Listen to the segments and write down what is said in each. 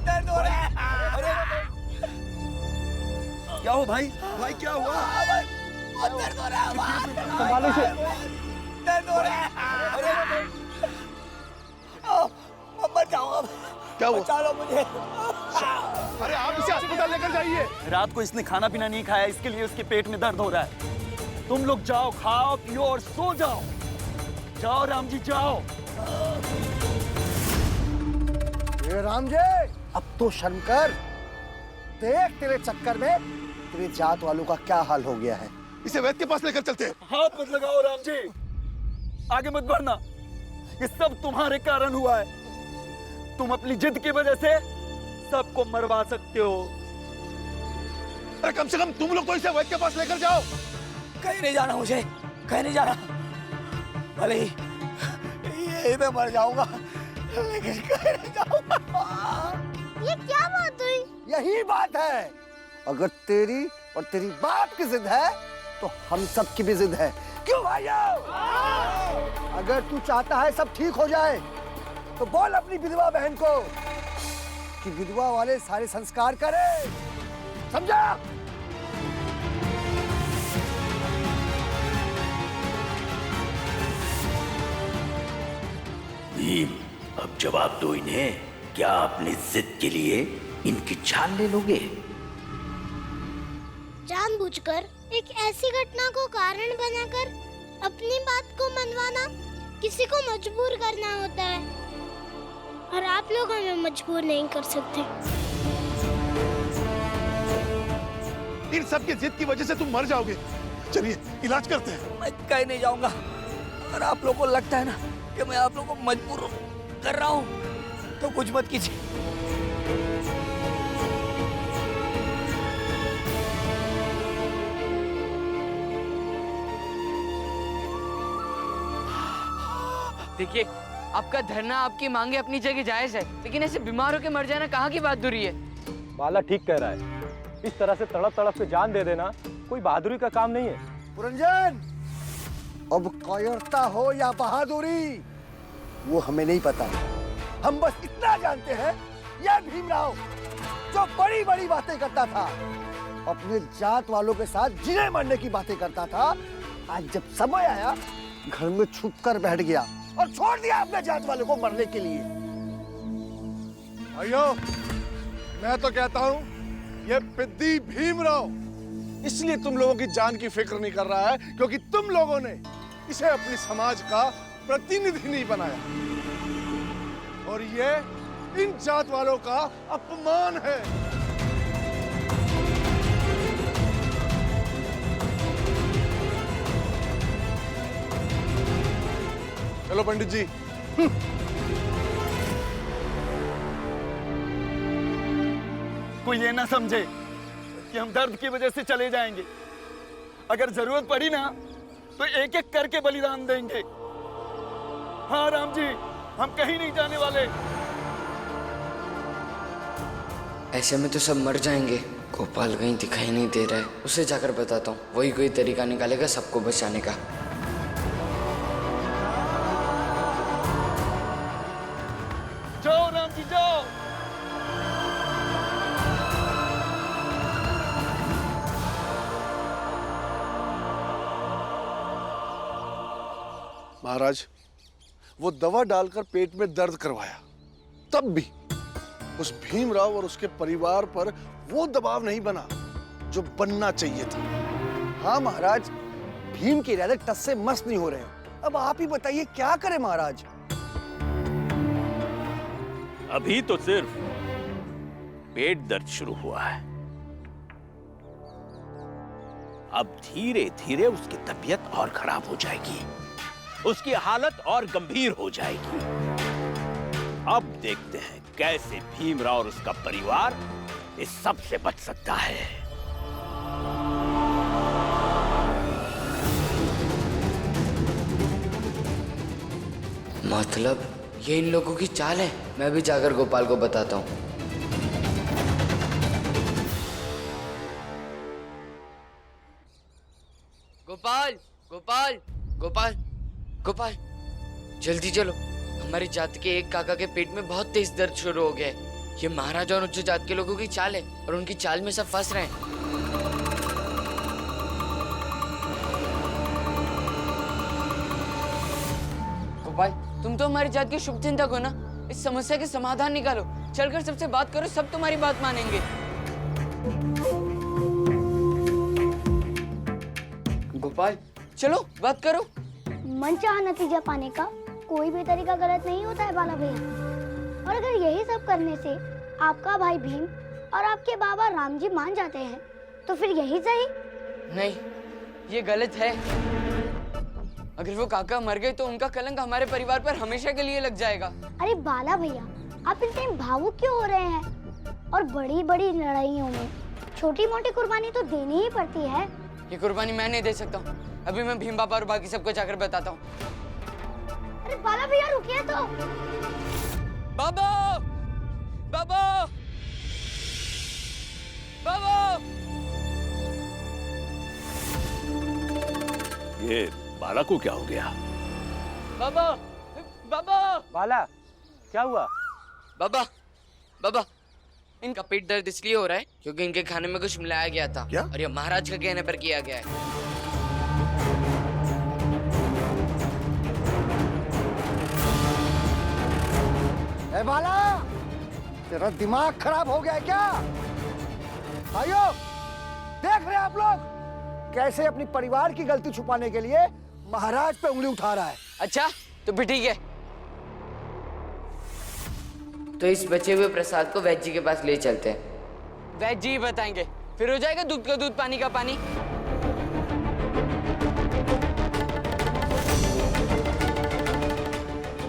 दर्द हो रहा है। अरे क्या हो भाई? भाई क्या हुआ? बहुत दर्द हो रहा है। संभालो इसे। दर्द हो रहा है। अरे मर जाऊंगा। क्या हुआ? बचा लो मुझे। अरे आप इसे अस्पताल लेकर जाइए। रात को इसने खाना पीना नहीं खाया, इसके लिए उसके पेट में दर्द हो रहा है। तुम लोग जाओ, खाओ पियो और सो जाओ। जाओ राम जी जाओ। ए राम जी, अब तो शर्म कर। देख तेरे चक्कर में तेरे जात वालों का क्या हाल हो गया है। इसे वैद्य के पास लेकर चलते हैं। हाथ मत लगाओ राम जी, आगे मत बढ़ना। ये सब तुम्हारे कारण हुआ है। तुम अपनी जिद की वजह से सबको मरवा सकते हो। अरे कम से कम तुम लोग तो इसे वैद्य के पास लेकर जाओ। कहीं नहीं जाना मुझे, कहीं नहीं जाना। भले ही यहीं पे मर जाऊंगा, लेकिन कहीं नहीं जाऊंगा। ये क्या बात हुई? यही बात है। अगर तेरी और तेरी बाप की जिद है तो हम सब की भी जिद है। क्यों भाइयों? अगर तू चाहता है सब ठीक हो जाए तो बोल अपनी विधवा बहन को कि विधवा वाले सारे संस्कार करे। समझा? भीम, अब जवाब दो इन्हें। क्या अपनी जिद के लिए इनकी जान ले लोगे? जानबूझकर एक ऐसी घटना को कारण बनाकर अपनी बात को मनवाना किसी को मजबूर करना होता है, और आप लोग हमें मजबूर नहीं कर सकते। इन सब की जिद की वजह से तुम मर जाओगे। चलिए इलाज करते हैं। मैं कहीं नहीं जाऊंगा। और आप लोगों को लगता है ना कि मैं आप लोगों को मजबूर कर रहा हूँ, तो कुछ मत कीजिए। देखिए, आपका धरना, आपकी मांगे अपनी जगह जायज है, लेकिन ऐसे बीमार होकर मर जाना कहाँ की बहादुरी है? बाला ठीक कह रहा है। इस तरह से तड़प तड़प के जान दे देना कोई बहादुरी का काम नहीं है। पुरंजन, अब कायरता हो या बहादुरी वो हमें नहीं पता। हम बस इतना जानते हैं, यह भीमराव जो बड़ी बड़ी बातें करता था, अपने जात वालों के साथ जीने मरने की बातें करता था, आज जब समय आया घर में छुप कर बैठ गया और छोड़ दिया अपने जात वालों को मरने के लिए। भाइयों, मैं तो कहता हूँ ये पिद्दी भीमराव इसलिए तुम लोगों की जान की फिक्र नहीं कर रहा है क्योंकि तुम लोगों ने इसे अपनी समाज का प्रतिनिधि नहीं बनाया, और ये इन जात वालों का अपमान है। चलो पंडित जी। कोई ये ना समझे कि हम दर्द की वजह से चले जाएंगे। अगर जरूरत पड़ी ना तो एक एक करके बलिदान देंगे। हाँ राम जी, हम कहीं नहीं जाने वाले। ऐसे में तो सब मर जाएंगे। गोपाल कहीं दिखाई नहीं दे रहा है, उसे जाकर बताता हूँ, वही कोई तरीका निकालेगा सबको बचाने का। जाओ राम जी जाओ। महाराज, वो दवा डालकर पेट में दर्द करवाया, तब भी उस भीमराव और उसके परिवार पर वो दबाव नहीं बना जो बनना चाहिए था। हाँ महाराज, भीम के इरादे टस से मस नहीं हो रहे। अब आप ही बताइए क्या करें महाराज। अभी तो सिर्फ पेट दर्द शुरू हुआ है, अब धीरे धीरे उसकी तबीयत और खराब हो जाएगी, उसकी हालत और गंभीर हो जाएगी। अब देखते हैं कैसे भीमराव और उसका परिवार इस सब से बच सकता है। मतलब ये इन लोगों की चाल है। मैं भी जाकर गोपाल को बताता हूँ। गोपाल, गोपाल, गोपाल, गोपाल, जल्दी चलो। हमारी जाति के एक काका के पेट में बहुत तेज दर्द शुरू हो गया है। ये महाराज और उच्च जात के लोगों की चाल है और उनकी चाल में सब फंस रहे हैं। गोपाल, तुम तो हमारी जात के शुभ चिंतक हो ना, इस समस्या के समाधान निकालो। चलकर सबसे बात करो, सब तुम्हारी बात मानेंगे। गोपाल चलो बात करो। मनचाहा नतीजा पाने का कोई भी तरीका गलत नहीं होता है बाला भैया। और अगर यही सब करने से आपका भाई भीम और आपके बाबा राम जी मान जाते हैं तो फिर यही सही। नहीं, ये गलत है। अगर वो काका मर गए तो उनका कलंक हमारे परिवार पर हमेशा के लिए लग जाएगा। अरे बाला भैया, आप इतने भावुक क्यों हो रहे हैं? और बड़ी बड़ी लड़ाइयों में छोटी मोटी कुर्बानी तो देनी ही पड़ती है। ये कुर्बानी मैं नहीं दे सकता हूँ। अभी मैं भीम बाबा और बाकी सबको जाकर बताता हूँ। अरे बाला भैया रुकिए तो। बाबा, बाबा, बाबा। ये बाला को क्या हो गया? बाबा, बाबा, बाला, क्या हुआ? बाबा, बाबा, इनका पेट दर्द इसलिए हो रहा है क्योंकि इनके खाने में कुछ मिलाया गया था। क्या? और ये महाराज के कहने पर किया गया है। ए बाला, तेरा दिमाग खराब हो गया है क्या? भाइयों, देख रहे हैं आप लोग कैसे अपनी परिवार की गलती छुपाने के लिए महाराज पे उंगली उठा रहा है। अच्छा, तो फिर ठीक है। तो इस बचे हुए प्रसाद को वैद्य जी के पास ले चलते हैं। वैद्य जी बताएंगे, फिर हो जाएगा दूध का दूध, पानी का पानी।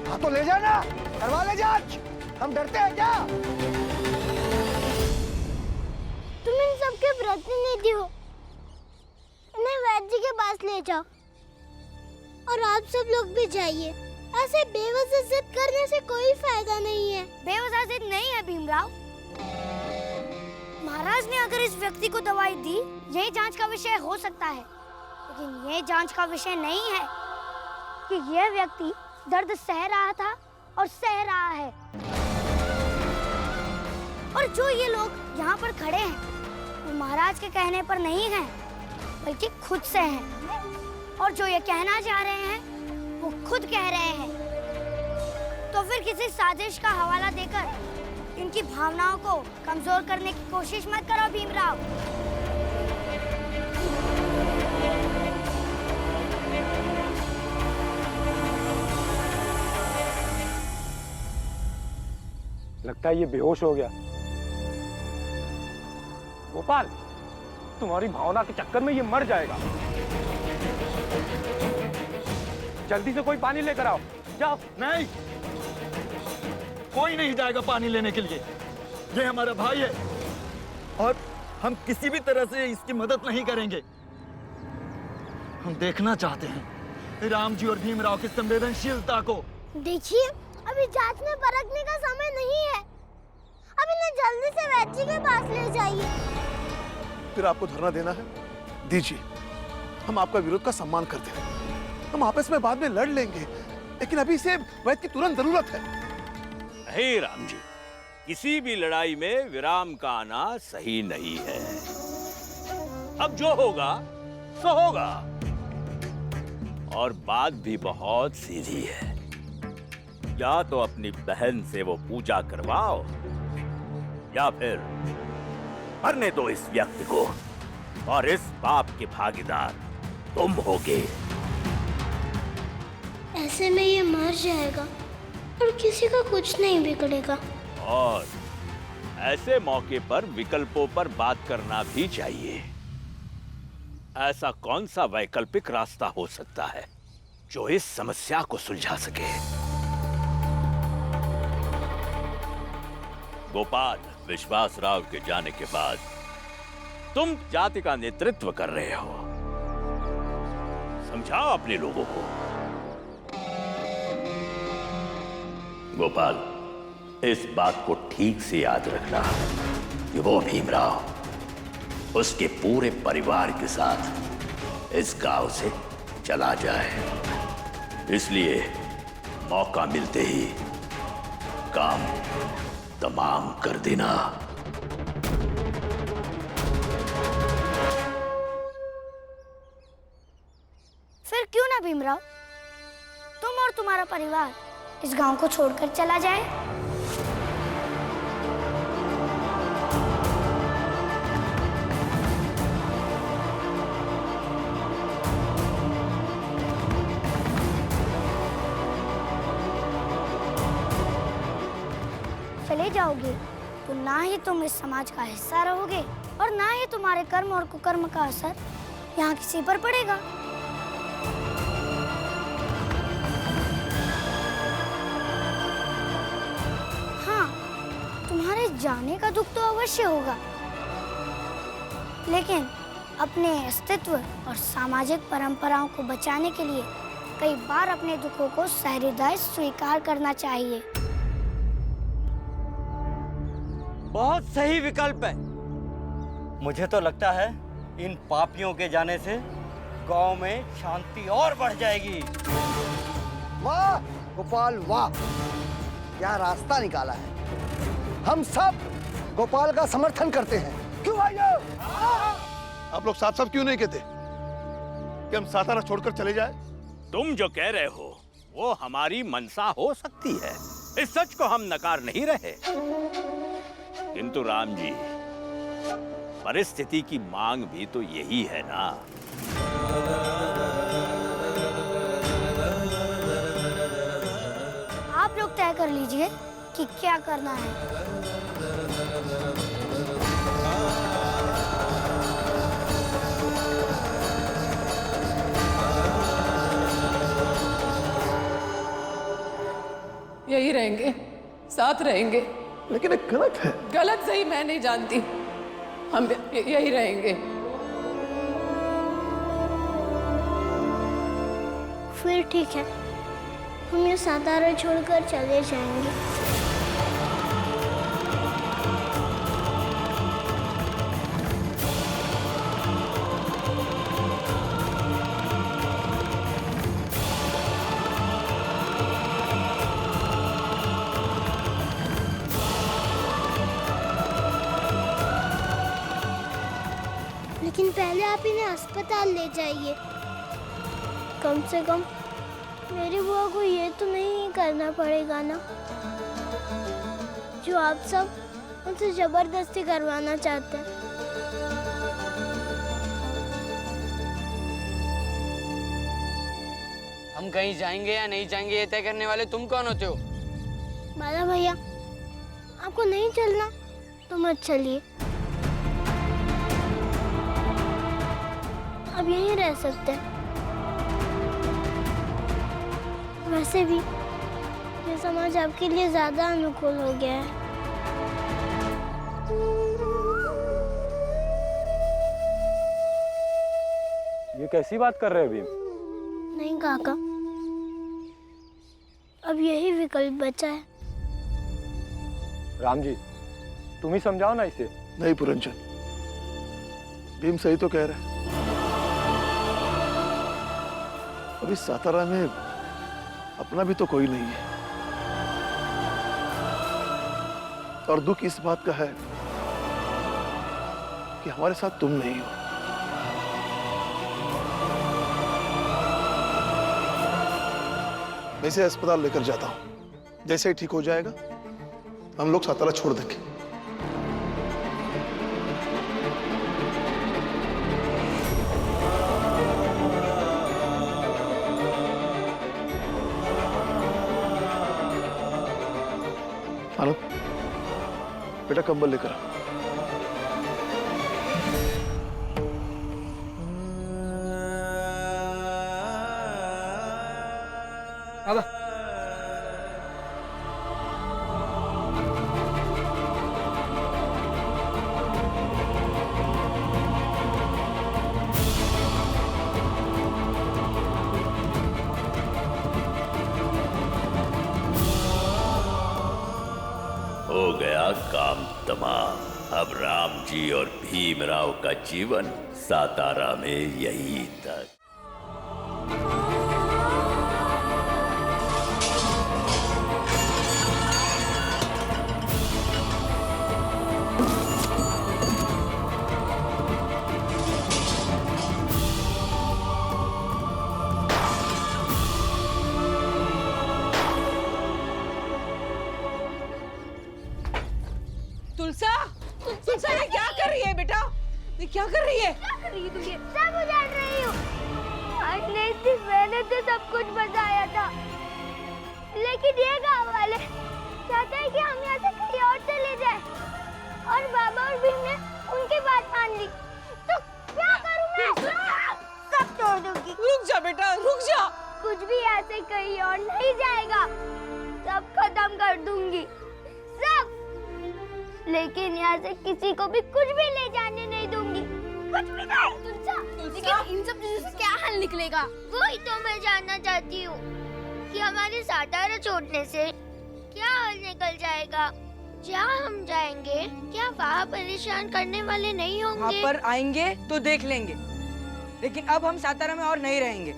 हाँ तो ले जाना, करवा ले जांच। हम डरते हैं क्या? तुम इन सबके प्रतिनिधि हो, इन्हें वैद्य जी के पास ले जाओ। और आप सब लोग भी जाइए। ऐसे बेवजह जिद करने से कोई फायदा नहीं है। बेवजह जिद नहीं है भीमराव। महाराज ने अगर इस व्यक्ति को दवाई दी, यही जांच का विषय हो सकता है, लेकिन ये जांच का विषय नहीं है कि यह व्यक्ति दर्द सह रहा था और सह रहा है। और जो ये लोग यहाँ पर खड़े हैं, वो महाराज के कहने पर नहीं हैं, बल्कि खुद से हैं। और जो ये कहना चाह रहे हैं, वो खुद कह रहे हैं। तो फिर किसी साजिश का हवाला देकर इनकी भावनाओं को कमजोर करने की कोशिश मत करो भीमराव। लगता है ये बेहोश हो गया। गोपाल, तुम्हारी भावना के चक्कर में ये मर जाएगा। जल्दी से कोई पानी लेकर आओ, जाओ। नहीं, कोई नहीं जाएगा पानी लेने के लिए। ये हमारा भाई है और हम किसी भी तरह से इसकी मदद नहीं करेंगे। हम देखना चाहते हैं राम जी और भीमराव की संवेदनशीलता को। देखिए, अभी जांचने परखने का समय नहीं है। अब इन्हें जल्दी से वैद्य जी के पास ले जाइए। फिर आपको धरना देना है? दीजिए, हम आपका विरोध का सम्मान करते हैं। हम आपस में बाद में लड़ लेंगे, लेकिन अभी से वैद्य की तुरंत जरूरत है। नहीं राम जी, किसी भी लड़ाई में विराम का आना सही नहीं है। अब जो होगा सो होगा। और बात भी बहुत सीधी है। या तो अपनी बहन से वो पूजा करवाओ, या फिर मरने दो इस व्यक्ति को, और इस पाप के भागीदार तुम होगे। ऐसे में ये मर जाएगा और किसी का कुछ नहीं बिगड़ेगा। और ऐसे मौके पर विकल्पों पर बात करना भी चाहिए। ऐसा कौन सा वैकल्पिक रास्ता हो सकता है जो इस समस्या को सुलझा सके? गोपाल, विश्वासराव के जाने के बाद तुम जाति का नेतृत्व कर रहे हो। समझाओ अपने लोगों को। गोपाल, इस बात को ठीक से याद रखना कि वो भीमराव उसके पूरे परिवार के साथ इस गांव से चला जाए। इसलिए मौका मिलते ही काम तमाम कर देना। फिर क्यों ना भीमराव, तुम और तुम्हारा परिवार इस गांव को छोड़कर चला जाए। चले जाओगे तो ना ही तुम इस समाज का हिस्सा रहोगे और ना ही तुम्हारे कर्म और कुकर्म का असर यहाँ किसी पर पड़ेगा। हाँ, तुम्हारे जाने का दुख तो अवश्य होगा, लेकिन अपने अस्तित्व और सामाजिक परंपराओं को बचाने के लिए कई बार अपने दुखों को सहृदय स्वीकार करना चाहिए। बहुत सही विकल्प है। मुझे तो लगता है इन पापियों के जाने से गांव में शांति और बढ़ जाएगी। वाह गोपाल वाह, क्या रास्ता निकाला है। हम सब गोपाल का समर्थन करते हैं। क्यों भाइयों? आप लोग साफ साफ क्यों नहीं कहते कि हम सातारा छोड़कर चले जाए? तुम जो कह रहे हो वो हमारी मनसा हो सकती है, इस सच को हम नकार नहीं रहे, किंतु राम जी, परिस्थिति की मांग भी तो यही है ना। आप लोग तय कर लीजिए कि क्या करना है। यही रहेंगे, साथ रहेंगे। लेकिन ये गलत है। गलत सही मैं नहीं जानती, हम यही रहेंगे। फिर ठीक है, हम ये सातारा छोड़कर चले जाएंगे। लेकिन पहले आप इन्हें अस्पताल ले जाइए। कम से कम मेरी बुआ को ये तो नहीं करना पड़ेगा ना, जो आप सब उनसे जबरदस्ती करवाना चाहते हैं। हम कहीं जाएंगे या नहीं जाएंगे ये तय करने वाले तुम कौन होते हो? बाला भैया, आपको नहीं चलना तो मत चलिए, अब यहीं रह सकते हैं। वैसे भी ये समाज आपके लिए ज्यादा अनुकूल हो गया है। ये कैसी बात कर रहे हो भीम? नहीं काका, अब यही विकल्प बचा है। राम जी, तुम ही समझाओ ना इसे। नहीं पुरंजन, भीम सही तो कह रहे हैं। अभी सातारा में अपना भी तो कोई नहीं है, और दुख इस बात का है कि हमारे साथ तुम नहीं हो। मैं इसे अस्पताल लेकर जाता हूं, जैसे ही ठीक हो जाएगा हम लोग सातारा छोड़ देंगे। हेलो बेटा, कंबल लेकर आ। हो गया काम तमाम। अब राम जी और भीमराव का जीवन सातारा में यहीं तक। तुलसा, तुलसा ये क्या कर रही है बेटा? ये क्या कर रही है? सब उजाड़ रही हूँ। अगले दिन मैंने तो सब कुछ बताया था, लेकिन ये गांव वाले चाहते हैं कि हम यहाँ से कहीं और चले जाए, और बाबा और भीम ने उनकी बात मान ली। तो क्या करूँ मैं? सब तोड़ दूंगी। रुक जा बेटा, रुक जा। कुछ भी ऐसे कहीं और नहीं जाएगा, सब खत्म कर दूंगी, सब। लेकिन यहाँ से किसी को भी कुछ भी ले जाने नहीं दूंगी, कुछ भी नहीं। तुलसा, लेकिन इन सब चीजों से क्या हल निकलेगा? वही तो मैं जानना चाहती हूँ कि हमारे सातारा छोड़ने से क्या हल निकल जाएगा। जहाँ हम जाएंगे, क्या वहाँ परेशान करने वाले नहीं होंगे? वहाँ पर आएंगे तो देख लेंगे, लेकिन अब हम सातारा में और नहीं रहेंगे।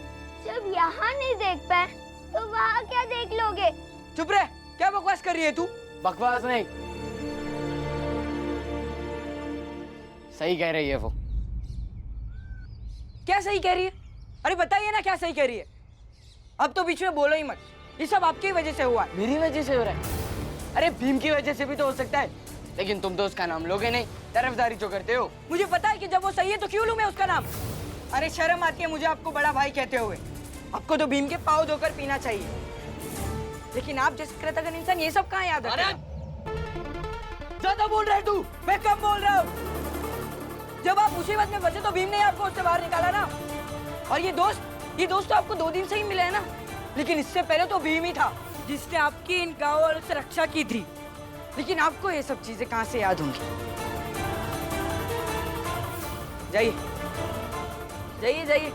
जब यहाँ नहीं देख पाए तो वहाँ क्या देख लोगे? चुप रह, क्या बकवास कर रही है तू? बकवास नहीं, सही कह रही है वो। क्या सही कह रही है? अरे बताइए ना, क्या सही कह रही है? अब तो बीच में बोलो ही मत, ये सब आपकी वजह से हुआ है। मेरी वजह से हो रहा है? अरे भीम की वजह से भी तो हो सकता है, लेकिन तुम तो उसका नाम लोगे नहीं, तरफदारी जो करते हो। मुझे पता है कि जब वो सही है तो क्यों लूं मैं उसका नाम? अरे शर्म आती है मुझे आपको बड़ा भाई कहते हुए। आपको तो भीम के पाँव धोकर पीना चाहिए, लेकिन आप जैसे कृतज्ञ इंसान ये सब कहाँ याद रखते हैं? ज्यादा बोल रहा है तू। मैं कब बोल रहा हूँ? जब आप मुसीबत में फंसे तो भीम ने आपको उससे बाहर निकाला ना। और ये दोस्त तो आपको 2 दिन से ही मिला है ना, लेकिन इससे पहले तो भीम ही था जिसने आपकी इन गाँव वालों से रक्षा की थी। लेकिन आपको ये सब चीजें कहाँ से याद होंगी? जाइए जाइए जाइए,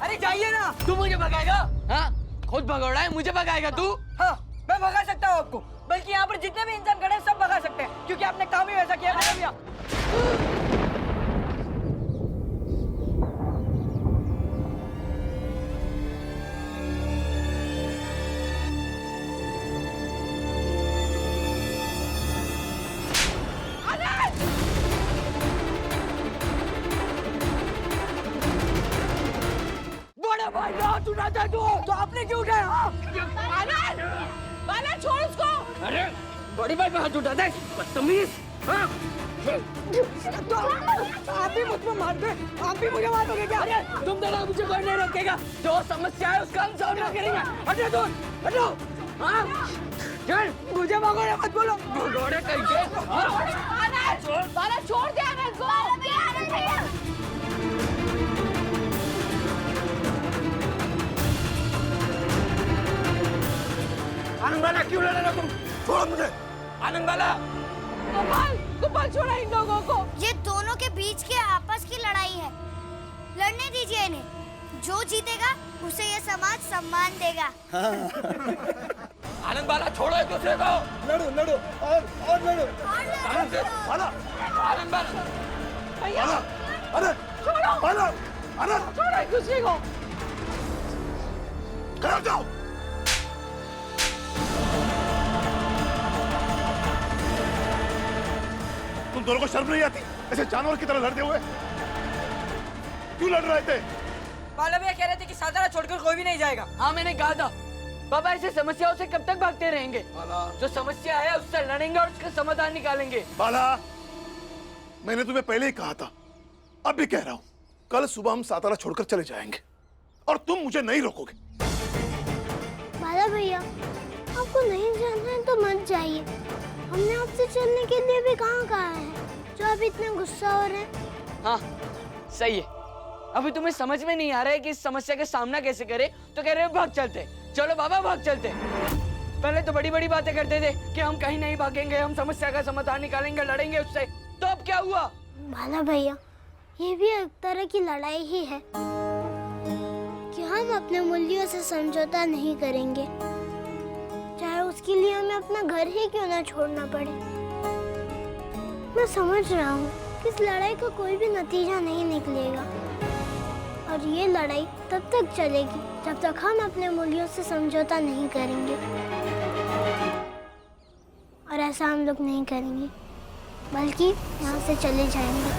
अरे जाइए ना। तू मुझे भगाएगा? हाँ, खुद भगोड़ा है, मुझे भगाएगा तू? हाँ, मैं भगा सकता हूँ आपको, बल्कि यहाँ पर जितने भी इंसान खड़े हैं सब भगा सकते हैं, क्योंकि आपने काम ही वैसा किया है भैया। भाई रात उठाता तू, तो आपने क्यों उठाया? बाला छोड़ उसको। अरे बड़ी भाई पे हाथ उठा दे, बदतमीज। हाँ? तो आप भी मुझ पे मार दे, आप भी मुझे मारोगे क्या? अरे तुम दोनों मुझे कोई नहीं रोकेगा, जो समस्या है उसका हम सामना करेंगे। हटो दूर, हटो। हाँ? चल, मुझे भगोड़े मत बोलो। भगोड़े कहीं बाला छोड़ दे आनंद को। आनंद बाला क्यों लड़ रहे हो तुम? छोड़ो मुझे। आनंद बाला। गोपाल, गोपाल छोड़ा इन लोगों को। ये दोनों के बीच के आपस की लड़ाई है, लड़ने दीजिए इन्हें। जो जीतेगा उसे ये समाज सम्मान देगा। आनंद बाला छोड़ो एक दूसरे को। लड़ो लड़ो और लड़ो। आनंद बाला, आनंद बाला। भैया अरे छोड़ो, बाला, आनंद छोड़ो एक दूसरे को। खड़े हो जाओ। तुम दोनों को शर्म नहीं आती ऐसे जानवर की तरह लड़ते हुए? क्यों लड़ रहे थे? बाला भैया कह रहे थे कि सातारा छोड़कर कोई भी नहीं जाएगा। हाँ मैंने कहा था, बाबा ऐसे समस्याओं से कब तक भागते रहेंगे? जो समस्या है उससे लड़ेंगे और उसका समाधान निकालेंगे। बाला, मैंने तुम्हें पहले ही कहा था, अब भी कह रहा हूँ, कल सुबह हम सातारा छोड़कर चले जाएंगे और तुम मुझे नहीं रोकोगे। बाला भैया, आपको नहीं जाना है तो मत जाइए। हमने आपसे चलने के लिए भी कहा है, जो आप इतने गुस्सा हो रहे हैं। हाँ सही है, अभी तुम्हें समझ में नहीं आ रहा है कि इस समस्या का सामना कैसे करें, तो कह रहे हो भाग चलते। चलो बाबा भाग चलते। पहले तो बड़ी बड़ी बातें करते थे कि हम कहीं नहीं भागेंगे, हम समस्या का समाधान निकालेंगे, लड़ेंगे उससे। तो अब क्या हुआ? बाला भैया, ये भी एक तरह की लड़ाई ही है कि हम अपने मूल्यों से समझौता नहीं करेंगे, चाहे उसके लिए हमें अपना घर ही क्यों ना छोड़ना पड़े। मैं समझ रहा हूँ कि इस लड़ाई का कोई भी नतीजा नहीं निकलेगा, और ये लड़ाई तब तक चलेगी जब तक हम अपने मूल्यों से समझौता नहीं करेंगे। और ऐसा हम लोग नहीं करेंगे, बल्कि यहाँ से चले जाएंगे।